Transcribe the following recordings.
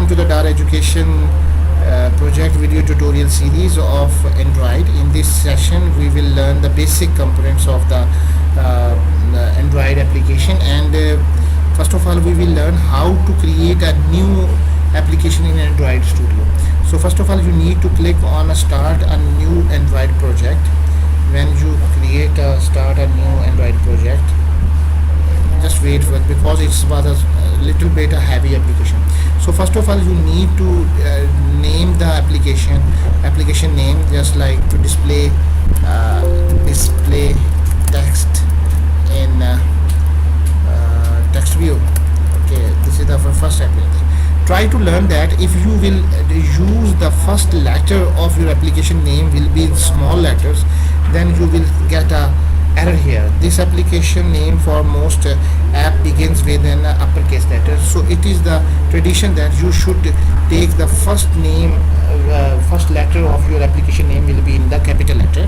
welcome to the DAR Education project video tutorial series of Android. In this session we will learn the basic components of the Android application, and first of all we will learn how to create a new application in Android Studio. So first of all you need to click on start a new Android project. When you create start a new Android project, just wait for it because it was a little bit a heavy application. So first of all you need to name the application name, just like to display text in TextView. Okay, this is the first application. Try to learn that if you will use the first letter of your application name will be in small letters, then you will get a error here. This application name for most app begins with an uppercase letter, so it is the tradition that you should take the first letter of your application name will be in the capital letter,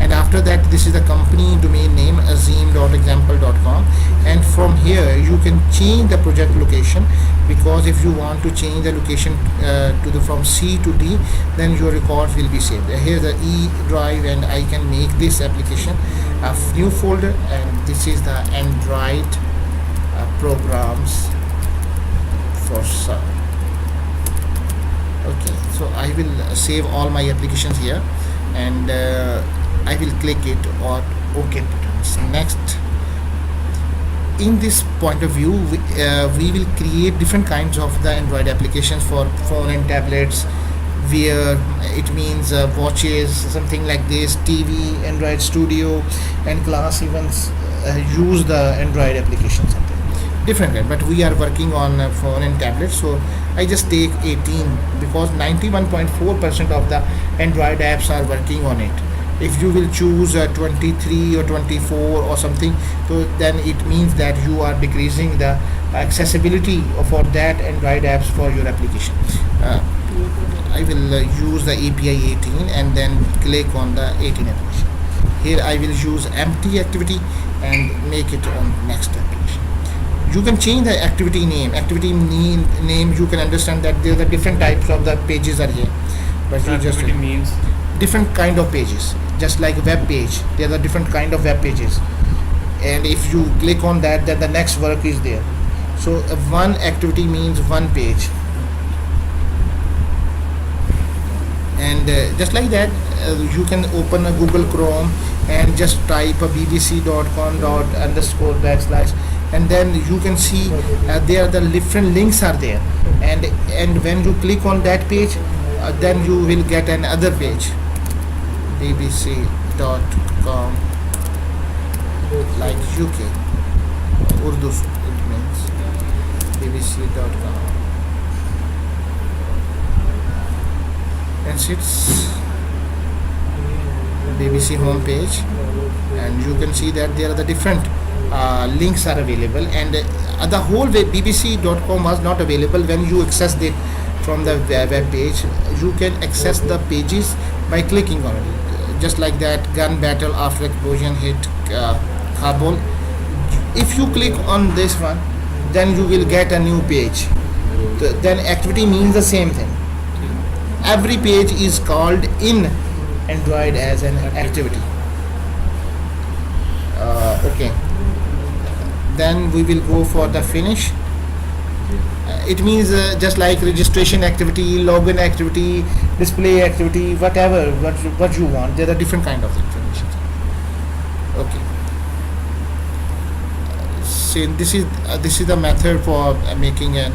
and after that this is the company domain name azim.example.com, and from here you can change the project location, because if you want to change the location from C to D, then your records will be saved. Here the E drive, and I can make this application a new folder, and this is the Android programs for some. Okay, so I will save all my applications here, and I will click it on OK buttons. Next, in this point of view we will create different kinds of the Android applications for phone and tablets, where it means watches, something like this, TV, Android Studio, and class events use the Android application, something different, but we are working on phone and tablet, so I just take 18 because 91.4% of the Android apps are working on it. If you will choose 23 or 24 or something, so then it means that you are decreasing the accessibility for that Android apps for your application. I will use the API 18 and then click on the 18 application. Here I will use empty activity and make it on next application. You can change the activity name. You can understand that there are different types of the pages are here, but you just means different kind of pages, just like web page. There are different kind of web pages, and if you click on that, then the next work is there. So one activity means one page, and just like that you can open a Google Chrome and just type a bbc.com/, and then you can see there the different links are there, and when you click on that page, then you will get another page, bbc.com, like UK Urdu, it means bbc.com, and it's BBC home page, and you can see that there are the different links are available, and the whole bbc.com was not available when you access it from the web page. You can access the pages by clicking on it, just like that. Gun battle after explosion hit Kabul. If you click on this one, then you will get a new page. Then activity means the same thing. Every page is called in Android as an activity. Okay, then we will go for the finish. It means just like registration activity, login activity, display activity, whatever what you want. There are different kind of information. Okay, so this is the method for making a.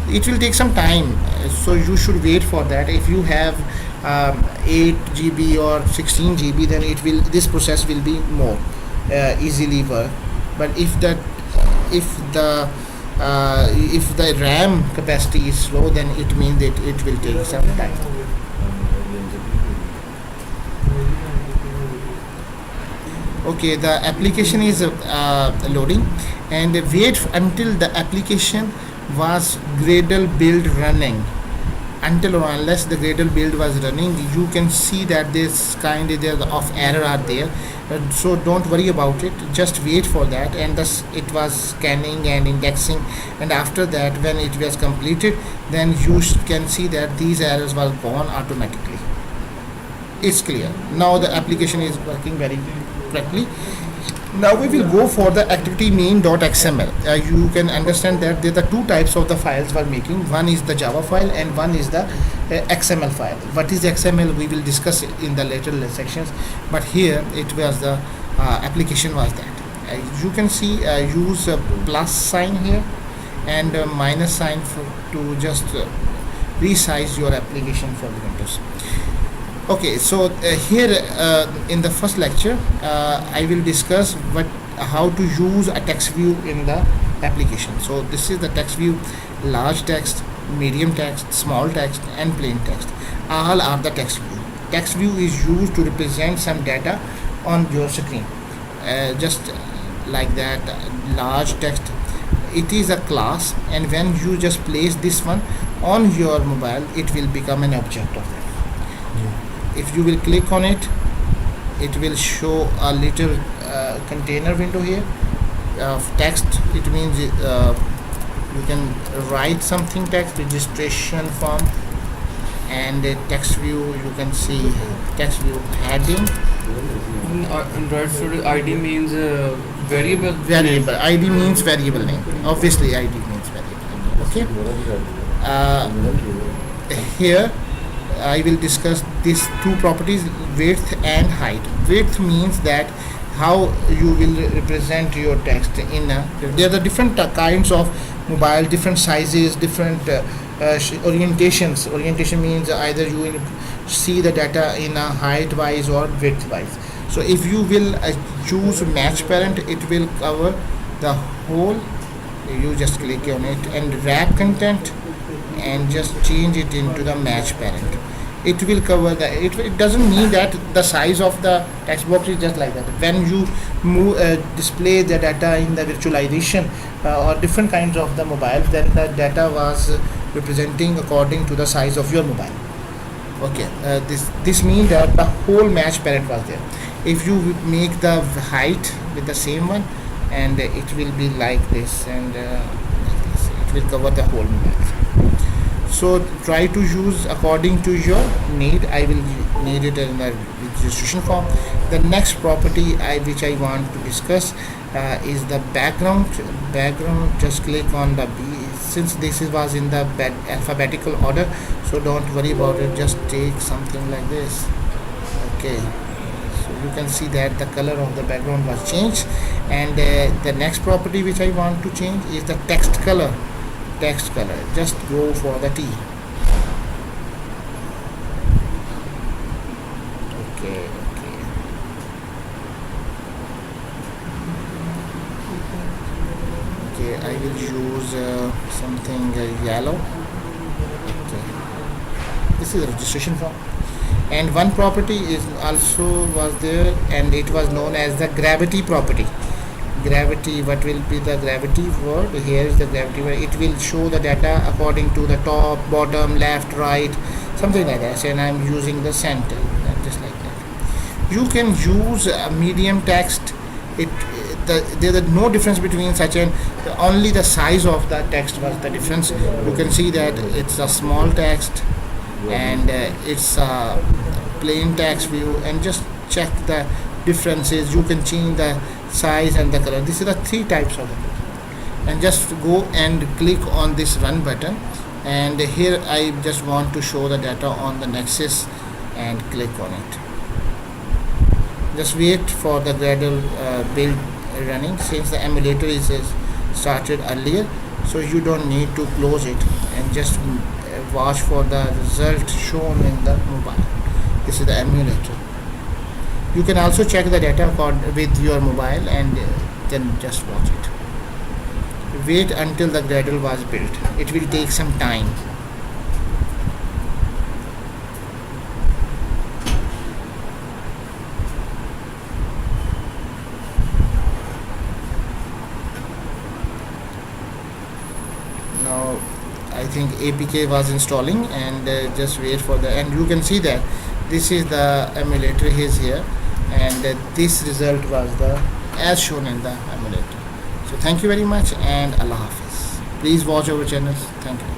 It will take some time, so you should wait for that. If you have 8 GB or 16 GB, then this process will be more easily work. But if the RAM capacity is slow, then it means that it will take some time. Okay, the application is loading, and wait until the application was Gradle build running. Until or unless the Gradle build was running, you can see that this kind of error are there, so don't worry about it, just wait for that. And thus it was scanning and indexing, and after that when it was completed, then you can see that these errors were gone automatically. It's clear now, the application is working very correctly. Now we will go for the activity main.xml. You can understand that there are two types of the files we're making. One is the Java file and one is the XML file. What is XML we will discuss in the later sections, but here it was the application was that. You can see use a plus sign here and a minus sign to just resize your application for the Windows. Okay, so here in the first lecture I will discuss how to use a text view in the application. So this is the text view: large text, medium text, small text and plain text. All are the text view. Text view is used to represent some data on your screen, just like that. Large text, it is a class, and when you just place this one on your mobile, it will become an object of that. If you will click on it, it will show a little container window here of text. It means you can write something, text, registration form, and text view. You can see text view heading. In Android Studio, ID means variable. Variable ID means variable name. Obviously, ID means variable name. Okay. Here I will discuss these two properties: width and height. Width means that how you will represent your text in a, there are the different kinds of mobile, different sizes, different orientations. Orientation means either you will see the data in a height wise or width wise. So if you will choose match parent, it will cover the whole. You just click on it and wrap content and just change it into the match parent. It will cover the, it doesn't mean that the size of the text box is just like that. When you move display the data in the virtualization or different kinds of the mobile, then the data was representing according to the size of your mobile. Okay, this means that the whole match parent was there. If you make the height with the same one, and it will be like this, and it will cover the whole mobile. So try to use according to your need. I will need it in the registration form. The next property which I want to discuss is the background. Background, just click on the B. Since this was in the alphabetical order, so don't worry about it, just take something like this. Okay, so you can see that the color of the background was changed. And the next property which I want to change is the text color. Text color, just go for the T. Okay. I will use something yellow. Okay, this is a registration form. And one property is also was there, and it was known as the gravity property. Gravity, what will be the gravity word? Here is the gravity word. It will show the data according to the top, bottom, left, right, something like that. And I'm using the center, just like that. You can use a medium text. There is no difference between such, and only the size of the text was the difference. You can see that it's a small text and it's a plain text view, and just check the differences. You can change the size and the color. This is the three types of it. And just go and click on this run button, and here I just want to show the data on the Nexus, and click on it. Just wait for the Gradle build running, since the emulator is started earlier, so you don't need to close it, and just watch for the result shown in the mobile. This is the emulator. You can also check the data with your mobile, and then just watch it. Wait until the Gradle was built. It will take some time. Now I think APK was installing, and just wait for the, and you can see that this is the emulator is here, and this result was the as shown in the emulator. So thank you very much, and Allah Hafiz. Please watch our channels. Thank you.